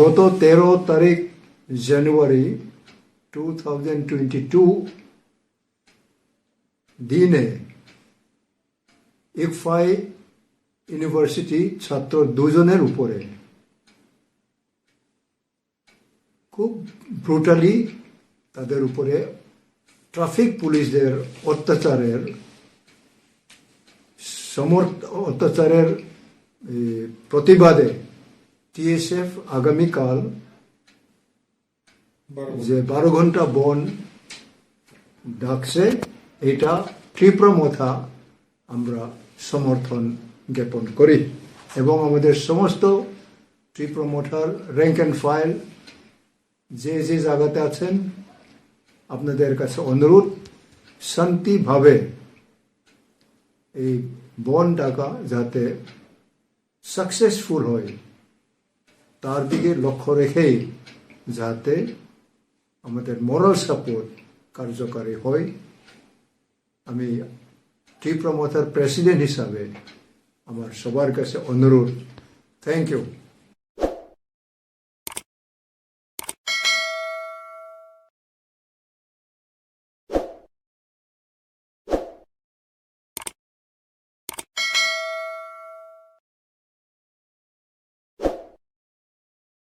গত 13 তারিখ জানুয়ারি 2022 দিনে ইকফাই ইউনিভার্সিটি ছাত্র দুজনের উপরে খুব ব্রুটালি তাদের উপরে ট্রাফিক পুলিশদের অত্যাচারের প্রতিবাদে টিএসএফ আগামীকাল যে 12 ঘন্টা বন ডাকছে, এটা তীব্রমথা আমরা সমর্থন জ্ঞাপন করি এবং আমাদের সমস্ত তীব্রমথার র্যাঙ্ক অ্যান্ড ফাইল যে যে জায়গাতে আছেন আপনাদের কাছে অনুরোধ, শান্তিভাবে এই বন ডাকা যাতে সাকসেসফুল হয় তার দিকে লক্ষ্য রেখেই যাতে আমাদের মোরাল সাপোর্ট কার্যকারী হয়। আমি তীব্রমথার প্রেসিডেন্ট হিসাবে আমার সবার কাছে অনুরোধ। Thank you.